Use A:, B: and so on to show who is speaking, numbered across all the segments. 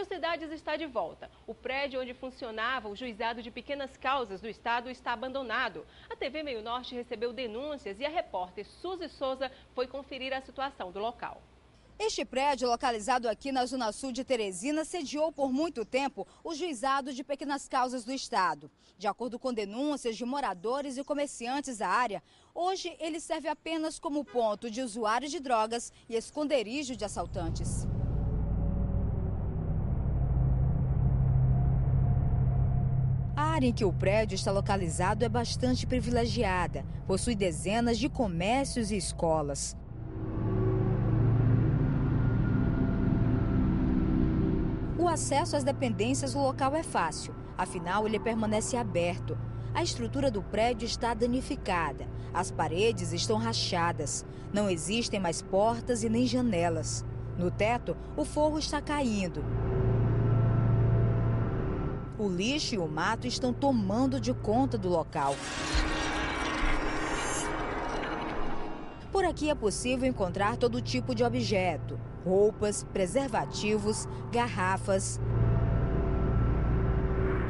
A: Sociedades está de volta. O prédio onde funcionava o Juizado de Pequenas Causas do Estado está abandonado. A TV Meio Norte recebeu denúncias e a repórter Suzy Souza foi conferir a situação do local.
B: Este prédio, localizado aqui na zona sul de Teresina, sediou por muito tempo o Juizado de Pequenas Causas do Estado. De acordo com denúncias de moradores e comerciantes da área, hoje ele serve apenas como ponto de usuários de drogas e esconderijo de assaltantes. A área em que o prédio está localizado é bastante privilegiada. Possui dezenas de comércios e escolas. O acesso às dependências do local é fácil, afinal ele permanece aberto. A estrutura do prédio está danificada, as paredes estão rachadas, não existem mais portas e nem janelas. No teto, o forro está caindo. O lixo e o mato estão tomando de conta do local. Por aqui é possível encontrar todo tipo de objeto: roupas, preservativos, garrafas.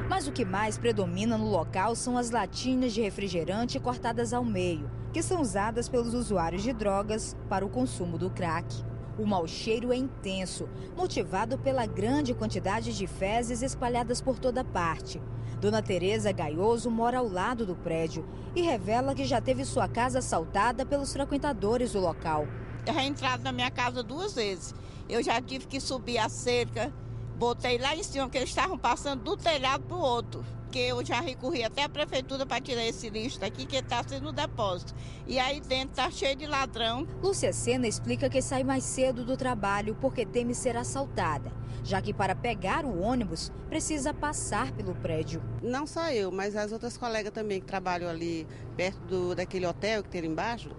B: Mas o que mais predomina no local são as latinhas de refrigerante cortadas ao meio, que são usadas pelos usuários de drogas para o consumo do crack. O mau cheiro é intenso, motivado pela grande quantidade de fezes espalhadas por toda parte. Dona Tereza Gaioso mora ao lado do prédio e revela que já teve sua casa assaltada pelos frequentadores do local.
C: Eu já entrado na minha casa 2 vezes. Eu já tive que subir a cerca, botei lá em cima, porque eles estavam passando do telhado para o outro. Porque eu já recorri até a prefeitura para tirar esse lixo daqui, que está sendo no depósito. E aí dentro está cheio de ladrão.
B: Lúcia Sena explica que sai mais cedo do trabalho porque teme ser assaltada, já que para pegar o ônibus precisa passar pelo prédio.
D: Não só eu, mas as outras colegas também que trabalham ali perto daquele hotel que tem ali embaixo,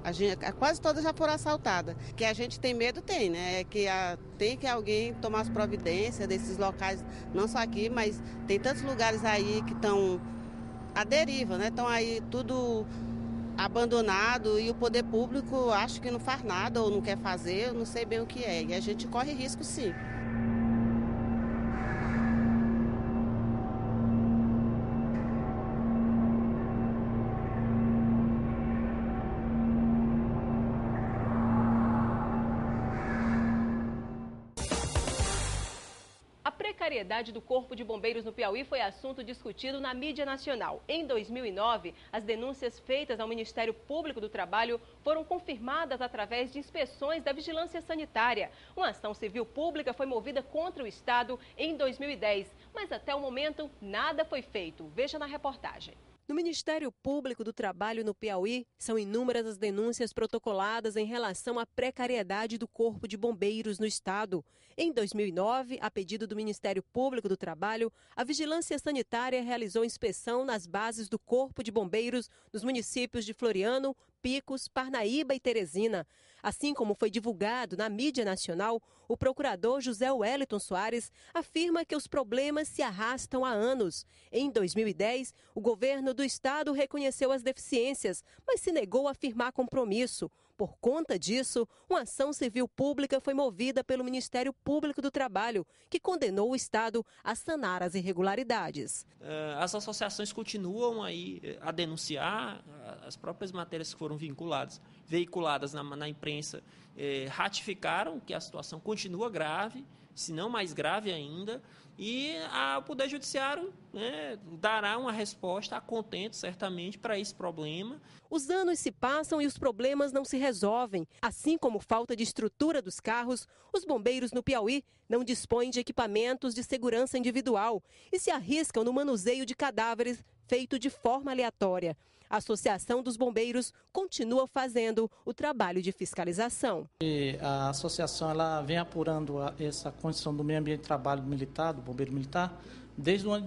D: quase todas já foram assaltadas. Que a gente tem medo, tem, né? Tem que alguém tomar as providências desses locais, não só aqui, mas tem tantos lugares aí que estão à deriva, né? Estão aí tudo abandonado e o poder público acho que não faz nada ou não quer fazer, eu não sei bem o que é. E a gente corre risco, sim.
A: A precariedade do Corpo de Bombeiros no Piauí foi assunto discutido na mídia nacional. Em 2009, as denúncias feitas ao Ministério Público do Trabalho foram confirmadas através de inspeções da Vigilância Sanitária. Uma ação civil pública foi movida contra o Estado em 2010, mas até o momento nada foi feito. Veja na reportagem. No Ministério Público do Trabalho no Piauí, são inúmeras as denúncias protocoladas em relação à precariedade do Corpo de Bombeiros no Estado. Em 2009, a pedido do Ministério Público do Trabalho, a Vigilância Sanitária realizou inspeção nas bases do Corpo de Bombeiros nos municípios de Floriano, Picos, Parnaíba e Teresina. Assim como foi divulgado na mídia nacional, o procurador José Wellington Soares afirma que os problemas se arrastam há anos. Em 2010, o governo do estado reconheceu as deficiências, mas se negou a firmar compromisso. Por conta disso, uma ação civil pública foi movida pelo Ministério Público do Trabalho, que condenou o Estado a sanar as irregularidades.
E: As associações continuam aí a denunciar, as próprias matérias que foram veiculadas na imprensa, ratificaram que a situação continua grave, se não mais grave ainda, e o Poder Judiciário dará uma resposta a contento, certamente, para esse problema.
A: Os anos se passam e os problemas não se resolvem. Assim como falta de estrutura dos carros, os bombeiros no Piauí não dispõem de equipamentos de segurança individual e se arriscam no manuseio de cadáveres feito de forma aleatória. A Associação dos Bombeiros continua fazendo o trabalho de fiscalização.
F: A associação ela vem apurando essa condição do meio ambiente de trabalho militar, do bombeiro militar, desde o ano de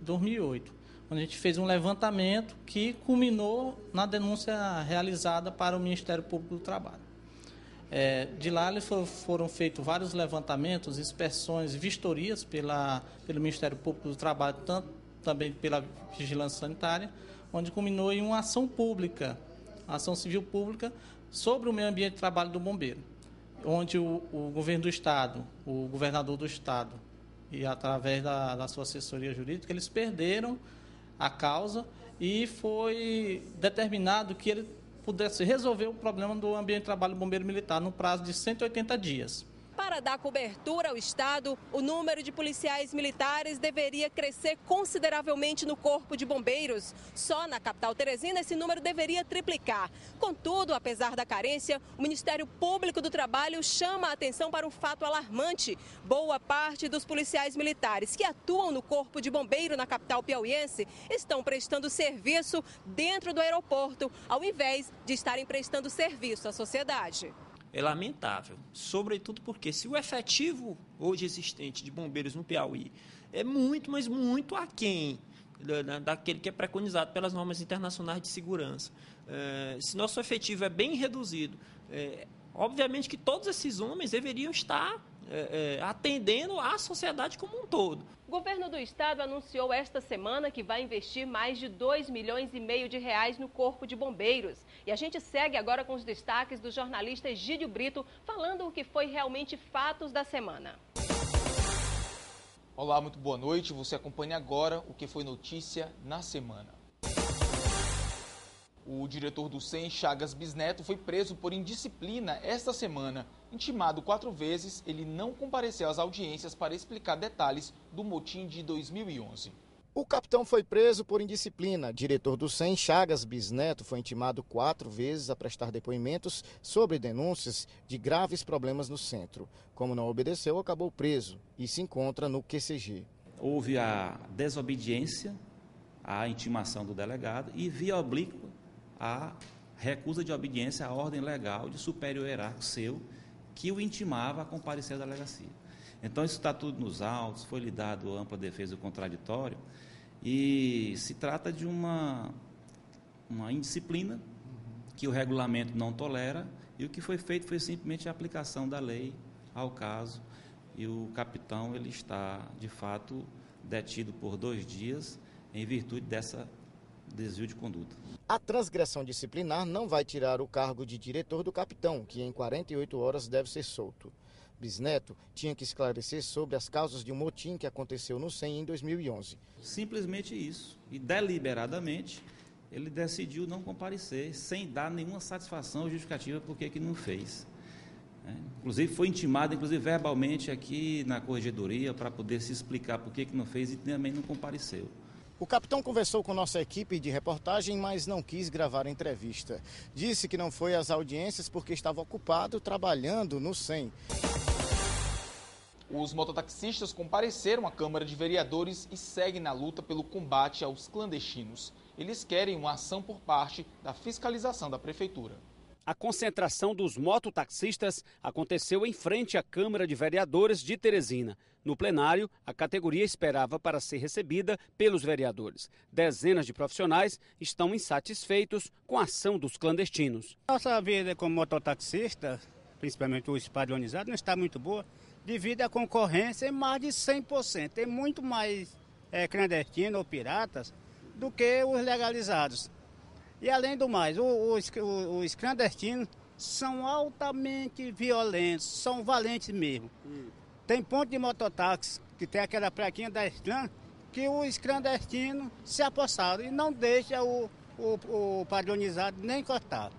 F: 2008, onde a gente fez um levantamento que culminou na denúncia realizada para o Ministério Público do Trabalho. De lá foram feitos vários levantamentos, inspeções, vistorias pelo Ministério Público do Trabalho, também pela Vigilância Sanitária, onde culminou em uma ação pública, ação civil pública, sobre o meio ambiente de trabalho do bombeiro, onde o governo do Estado, o governador do Estado e através da sua assessoria jurídica, eles perderam a causa e foi determinado que ele pudesse resolver o problema do ambiente de trabalho do bombeiro militar no prazo de 180 dias.
A: Para dar cobertura ao Estado, o número de policiais militares deveria crescer consideravelmente no Corpo de Bombeiros. Só na capital teresina esse número deveria triplicar. Contudo, apesar da carência, o Ministério Público do Trabalho chama a atenção para um fato alarmante. Boa parte dos policiais militares que atuam no Corpo de Bombeiro na capital piauiense estão prestando serviço dentro do aeroporto, ao invés de estarem prestando serviço à sociedade.
E: É lamentável, sobretudo porque se o efetivo hoje existente de bombeiros no Piauí é muito, mas muito aquém daquele que é preconizado pelas normas internacionais de segurança, se nosso efetivo é bem reduzido, obviamente que todos esses homens deveriam estar atendendo à sociedade como um todo.
A: O governo do estado anunciou esta semana que vai investir mais de 2,5 milhões de reais no Corpo de Bombeiros. E a gente segue agora com os destaques do jornalista Egídio Brito, falando o que foi realmente fatos da semana.
G: Olá, muito boa noite. Você acompanha agora o que foi notícia na semana. O diretor do SEM, Chagas Bisneto, foi preso por indisciplina esta semana. Intimado 4 vezes, ele não compareceu às audiências para explicar detalhes do motim de 2011.
H: O capitão foi preso por indisciplina. Diretor do SEM, Chagas Bisneto, foi intimado 4 vezes a prestar depoimentos sobre denúncias de graves problemas no centro. Como não obedeceu, acabou preso e se encontra no QCG.
I: Houve a desobediência à intimação do delegado e, via oblíqua, a recusa de obediência à ordem legal de superior hierárquico seu, que o intimava a comparecer à delegacia. Então, isso está tudo nos autos, foi lhe dado ampla defesa do contraditório, e se trata de uma indisciplina que o regulamento não tolera, e o que foi feito foi simplesmente a aplicação da lei ao caso, e o capitão ele está, de fato, detido por 2 dias, em virtude dessa desvio de conduta.
H: A transgressão disciplinar não vai tirar o cargo de diretor do capitão, que em 48 horas deve ser solto. Bisneto tinha que esclarecer sobre as causas de um motim que aconteceu no SEM em 2011.
I: Simplesmente isso. E deliberadamente ele decidiu não comparecer, sem dar nenhuma satisfação ou justificativa por que não fez. Inclusive foi intimado, verbalmente aqui na corregedoria, para poder se explicar por que não fez e também não compareceu.
H: O capitão conversou com nossa equipe de reportagem, mas não quis gravar a entrevista. Disse que não foi às audiências porque estava ocupado trabalhando no SEM.
G: Os mototaxistas compareceram à Câmara de Vereadores e seguem na luta pelo combate aos clandestinos. Eles querem uma ação por parte da fiscalização da Prefeitura.
J: A concentração dos mototaxistas aconteceu em frente à Câmara de Vereadores de Teresina. No plenário, a categoria esperava para ser recebida pelos vereadores. Dezenas de profissionais estão insatisfeitos com a ação dos clandestinos.
K: Nossa vida como mototaxista, principalmente os padronizados, não está muito boa devido à concorrência em mais de 100%. Tem muito mais clandestinos ou piratas do que os legalizados. E além do mais, os clandestinos são altamente violentos, são valentes mesmo. Tem ponto de mototáxi, que tem aquela plaquinha da Estran, que os clandestinos se apossaram e não deixa o padronizado nem cortar.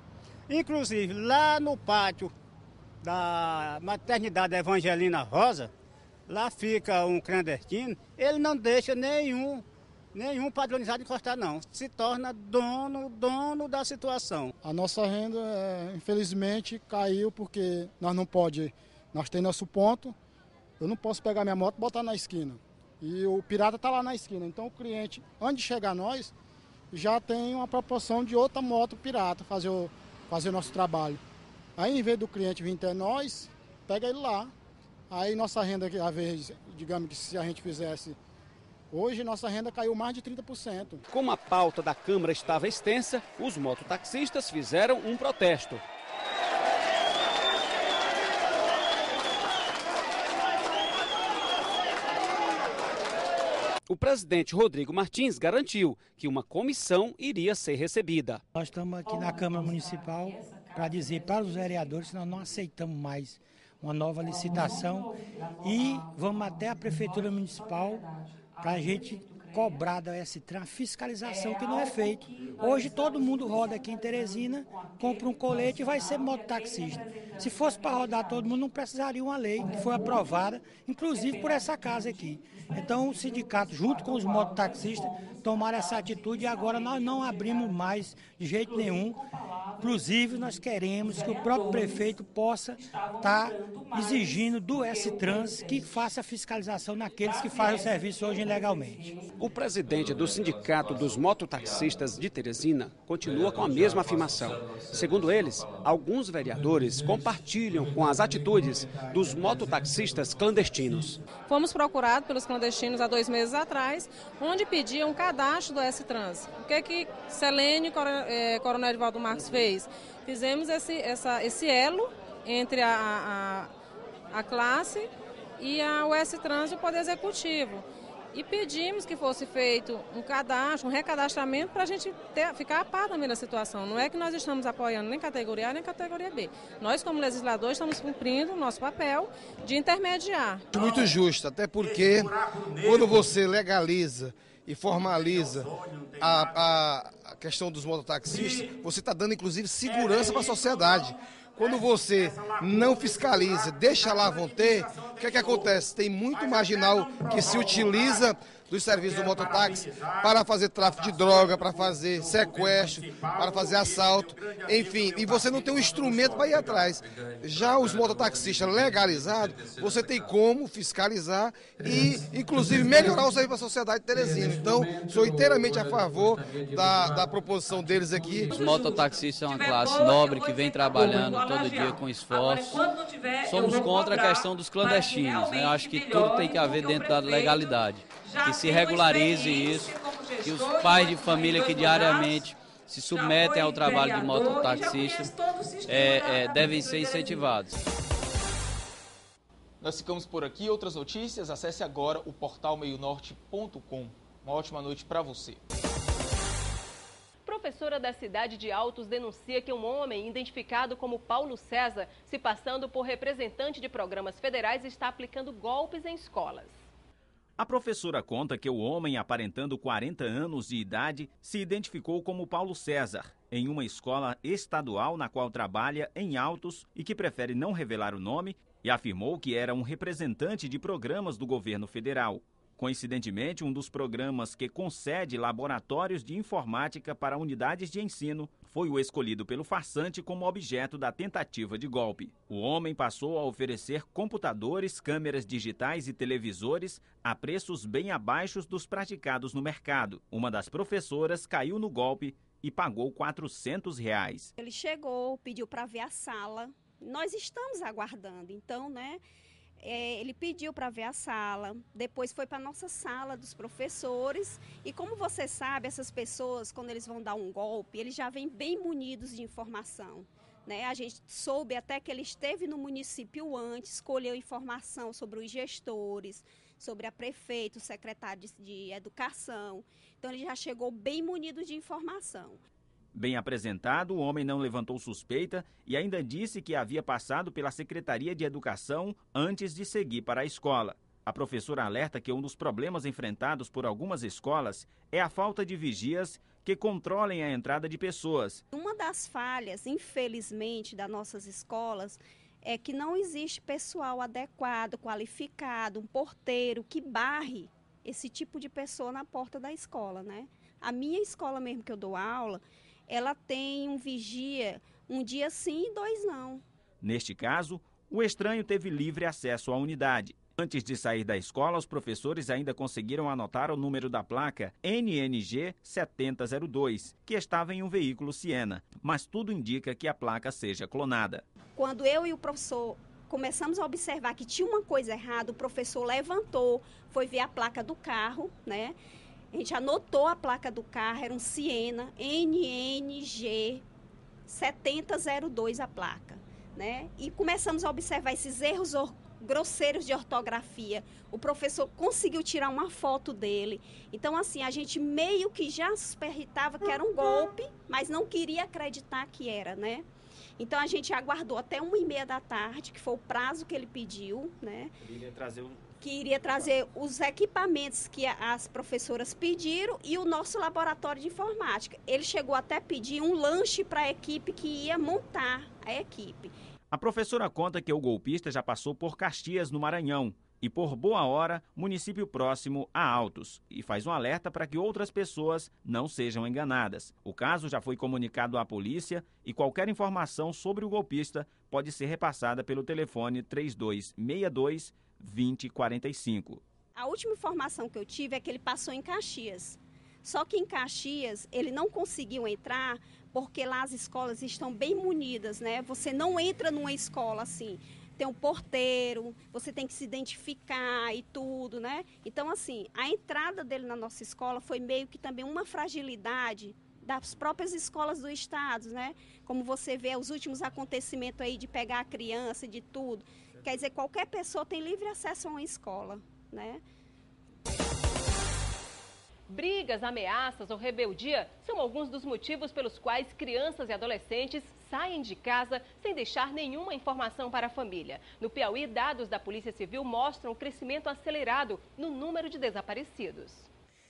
K: Inclusive, lá no pátio da maternidade Evangelina Rosa, lá fica um clandestino, ele não deixa nenhum padronizado encostar, não. Se torna dono da situação.
L: A nossa renda, infelizmente, caiu porque nós temos nosso ponto, eu não posso pegar minha moto e botar na esquina. E o pirata está lá na esquina. Então o cliente, antes de chegar a nós, já tem uma proporção de outra moto pirata fazer o nosso trabalho. Aí, em vez do cliente vir até nós, pega ele lá. Aí nossa renda, às vezes, digamos que se a gente fizesse hoje, nossa renda caiu mais de 30%.
J: Como a pauta da Câmara estava extensa, os mototaxistas fizeram um protesto. O presidente Rodrigo Martins garantiu que uma comissão iria ser recebida.
M: Nós estamos aqui na Câmara Municipal para dizer para os vereadores que nós não aceitamos mais uma nova licitação e vamos até a Prefeitura Municipal para a gente cobrar da S-Trans a fiscalização que não é feito. Hoje todo mundo roda aqui em Teresina, compra um colete e vai ser mototaxista. Se fosse para rodar todo mundo, não precisaria uma lei que foi aprovada, inclusive por essa casa aqui. Então o sindicato, junto com os mototaxistas, tomaram essa atitude e agora nós não abrimos mais de jeito nenhum. Inclusive, nós queremos que o próprio prefeito possa estar exigindo do S-Trans que faça a fiscalização naqueles que fazem o serviço hoje ilegalmente.
J: O presidente do Sindicato dos Mototaxistas de Teresina continua com a mesma afirmação. Segundo eles, alguns vereadores compartilham com as atitudes dos mototaxistas clandestinos.
N: Fomos procurados pelos clandestinos há 2 meses atrás, onde pediam um cadastro do S-Trans. O que Selene e Coronel Edivaldo Marques fez? Fizemos esse elo entre a classe e o S-Trans e o Poder Executivo. E pedimos que fosse feito um cadastro, um recadastramento para a gente ficar a par também da situação. Não é que nós estamos apoiando nem categoria A nem categoria B. Nós, como legisladores, estamos cumprindo o nosso papel de intermediar.
O: Muito justo, até porque quando você legaliza e formaliza a questão dos mototaxistas, você está dando inclusive segurança para a sociedade. Quando você não fiscaliza, deixa lá vão ter, o que acontece? Tem muito marginal que se utiliza dos serviços do mototáxi para fazer tráfico de droga, para fazer sequestro, para fazer assalto, enfim, e você não tem um instrumento para ir atrás. Já os mototaxistas legalizados, você tem como fiscalizar e, inclusive, melhorar o serviço para a sociedade de Teresina. Então, sou inteiramente a favor da proposição deles aqui.
P: Os mototaxistas são uma classe nobre que vem trabalhando todo dia com esforço. Somos contra a questão dos clandestinos, né? Eu acho que tudo tem que haver dentro da legalidade. Que se regularize isso, que os pais de família que diariamente se submetem ao trabalho de mototaxista devem ser incentivados.
G: Nós ficamos por aqui. Outras notícias, acesse agora o portal meionorte.com. Uma ótima noite para você.
A: Professora da cidade de Altos denuncia que um homem identificado como Paulo César, se passando por representante de programas federais, está aplicando golpes em escolas.
Q: A professora conta que o homem, aparentando 40 anos de idade, se identificou como Paulo César, em uma escola estadual na qual trabalha em Altos e que prefere não revelar o nome, e afirmou que era um representante de programas do governo federal. Coincidentemente, um dos programas que concede laboratórios de informática para unidades de ensino foi o escolhido pelo farsante como objeto da tentativa de golpe. O homem passou a oferecer computadores, câmeras digitais e televisores a preços bem abaixo dos praticados no mercado. Uma das professoras caiu no golpe e pagou R$400.
R: Ele chegou, pediu para ver a sala. Nós estamos aguardando, então, né? Ele pediu para ver a sala, depois foi para a nossa sala dos professores e como você sabe, essas pessoas, quando eles vão dar um golpe, eles já vêm bem munidos de informação, né? A gente soube até que ele esteve no município antes, colheu informação sobre os gestores, sobre a prefeita, o secretário de educação, então ele já chegou bem munido de informação.
Q: Bem apresentado, o homem não levantou suspeita e ainda disse que havia passado pela Secretaria de Educação antes de seguir para a escola. A professora alerta que um dos problemas enfrentados por algumas escolas é a falta de vigias que controlem a entrada de pessoas.
R: Uma das falhas, infelizmente, das nossas escolas é que não existe pessoal adequado, qualificado, um porteiro que barre esse tipo de pessoa na porta da escola, né? A minha escola mesmo que eu dou aula, ela tem um vigia, um dia sim e 2 não.
Q: Neste caso, o estranho teve livre acesso à unidade. Antes de sair da escola, os professores ainda conseguiram anotar o número da placa NNG 7002, que estava em um veículo Siena, mas tudo indica que a placa seja clonada.
R: Quando eu e o professor começamos a observar que tinha uma coisa errada, o professor levantou, foi ver a placa do carro, né? A gente anotou a placa do carro, era um Siena, NNG 7002 a placa, né? E começamos a observar esses erros grosseiros de ortografia. O professor conseguiu tirar uma foto dele. Então, assim, a gente meio que já suspeitava que era um golpe, mas não queria acreditar que era, né? Então a gente aguardou até 1h30 da tarde, que foi o prazo que ele pediu, né? Que iria trazer os equipamentos que as professoras pediram e o nosso laboratório de informática. Ele chegou até a pedir um lanche para a equipe que ia montar a equipe.
Q: A professora conta que o golpista já passou por Caxias, no Maranhão, e por Boa Hora, município próximo a Altos, e faz um alerta para que outras pessoas não sejam enganadas. O caso já foi comunicado à polícia e qualquer informação sobre o golpista pode ser repassada pelo telefone 3262-2045.
R: A última informação que eu tive é que ele passou em Caxias. Só que em Caxias ele não conseguiu entrar porque lá as escolas estão bem munidas, né? Você não entra numa escola assim. Tem um porteiro, você tem que se identificar e tudo, né? Então, assim, a entrada dele na nossa escola foi meio que também uma fragilidade das próprias escolas do estado, né? Como você vê os últimos acontecimentos aí de pegar a criança, de tudo. Quer dizer, qualquer pessoa tem livre acesso a uma escola, né?
A: Brigas, ameaças ou rebeldia são alguns dos motivos pelos quais crianças e adolescentes saem de casa sem deixar nenhuma informação para a família. No Piauí, dados da Polícia Civil mostram o crescimento acelerado no número de desaparecidos.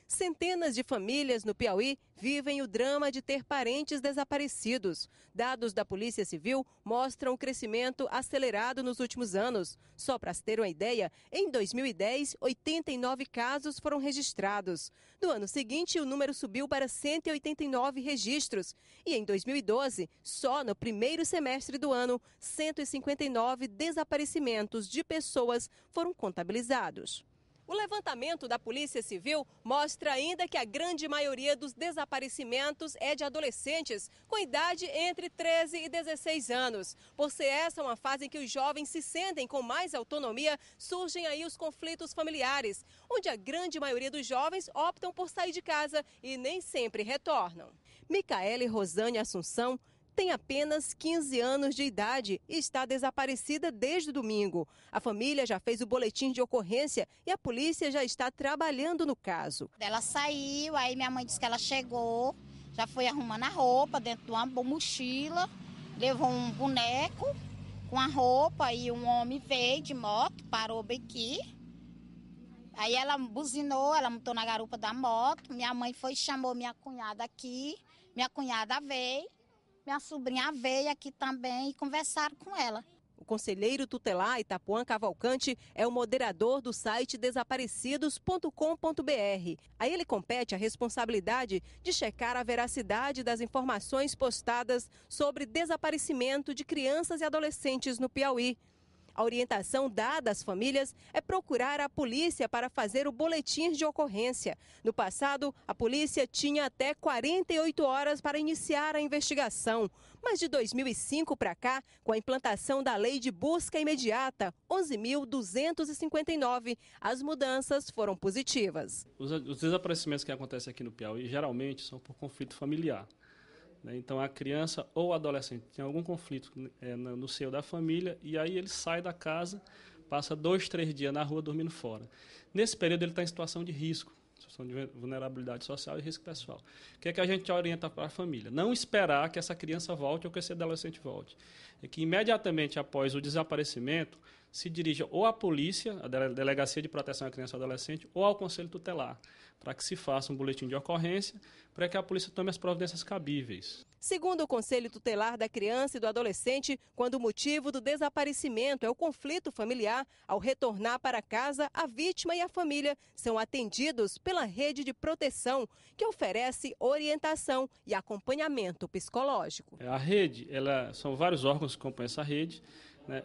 A: Centenas de famílias no Piauí vivem o drama de ter parentes desaparecidos. Dados da Polícia Civil mostram o crescimento acelerado nos últimos anos. Só para se ter uma ideia, em 2010, 89 casos foram registrados. No ano seguinte, o número subiu para 189 registros. E em 2012, só no primeiro semestre do ano, 159 desaparecimentos de pessoas foram contabilizados. O levantamento da Polícia Civil mostra ainda que a grande maioria dos desaparecimentos é de adolescentes com idade entre 13 e 16 anos. Por ser essa uma fase em que os jovens se sentem com mais autonomia, surgem aí os conflitos familiares, onde a grande maioria dos jovens optam por sair de casa e nem sempre retornam. Micaele Rosane Assunção tem apenas 15 anos de idade e está desaparecida desde o domingo. A família já fez o boletim de ocorrência e a polícia já está trabalhando no caso.
S: Ela saiu, aí minha mãe disse que ela chegou, já foi arrumando a roupa dentro de uma mochila, levou um boneco com a roupa e um homem veio de moto, parou bem aqui. Aí ela buzinou, ela montou na garupa da moto, minha mãe foi e chamou minha cunhada aqui, minha cunhada veio. Minha sobrinha veio aqui também e conversaram com ela.
A: O conselheiro tutelar Itapuã Cavalcante é o moderador do site desaparecidos.com.br. A ele compete a responsabilidade de checar a veracidade das informações postadas sobre desaparecimento de crianças e adolescentes no Piauí. A orientação dada às famílias é procurar a polícia para fazer o boletim de ocorrência. No passado, a polícia tinha até 48 horas para iniciar a investigação. Mas de 2005 para cá, com a implantação da Lei de Busca Imediata, 11.259, as mudanças foram positivas.
T: Os desaparecimentos que acontecem aqui no Piauí geralmente são por conflito familiar. Então, a criança ou o adolescente tem algum conflito no seio da família e aí ele sai da casa, passa 2, 3 dias na rua dormindo fora. Nesse período, ele está em situação de risco, situação de vulnerabilidade social e risco pessoal. O que é que a gente orienta para a família? Não esperar que essa criança volte ou que esse adolescente volte. É que imediatamente após o desaparecimento, se dirija ou à polícia, a Delegacia de Proteção à Criança e ao Adolescente, ou ao Conselho Tutelar, para que se faça um boletim de ocorrência, para que a polícia tome as providências cabíveis.
A: Segundo o Conselho Tutelar da Criança e do Adolescente, quando o motivo do desaparecimento é o conflito familiar, ao retornar para casa, a vítima e a família são atendidos pela rede de proteção, que oferece orientação e acompanhamento psicológico.
T: A rede, são vários órgãos que compõem essa rede.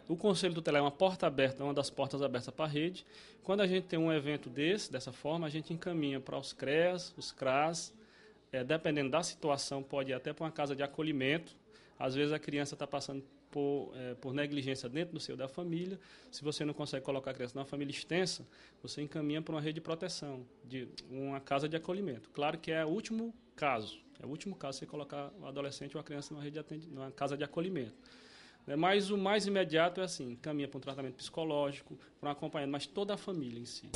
T: O Conselho Tutelar é uma porta aberta, uma das portas abertas para a rede. Quando a gente tem um evento dessa forma, a gente encaminha para os CREAS, os CRAS, dependendo da situação, pode ir até para uma casa de acolhimento. Às vezes a criança está passando por negligência dentro do seio da família. Se você não consegue colocar a criança numa família extensa, você encaminha para uma rede de proteção, de uma casa de acolhimento. Claro que é o último caso. É o último caso você colocar o adolescente ou a criança numa casa de acolhimento. Mas o mais imediato é assim, caminha para um tratamento psicológico, para um acompanhamento, mas toda a família em si.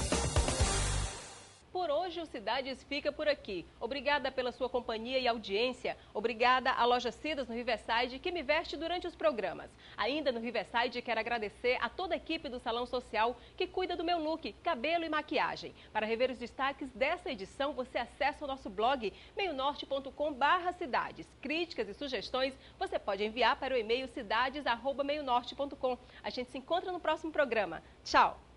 A: Por hoje hoje o Cidades fica por aqui. Obrigada pela sua companhia e audiência. Obrigada à Loja Cidas no Riverside, que me veste durante os programas. Ainda no Riverside, quero agradecer a toda a equipe do Salão Social que cuida do meu look, cabelo e maquiagem. Para rever os destaques dessa edição, você acessa o nosso blog meionorte.com/cidades. Críticas e sugestões você pode enviar para o e-mail cidades@meionorte.com. A gente se encontra no próximo programa. Tchau!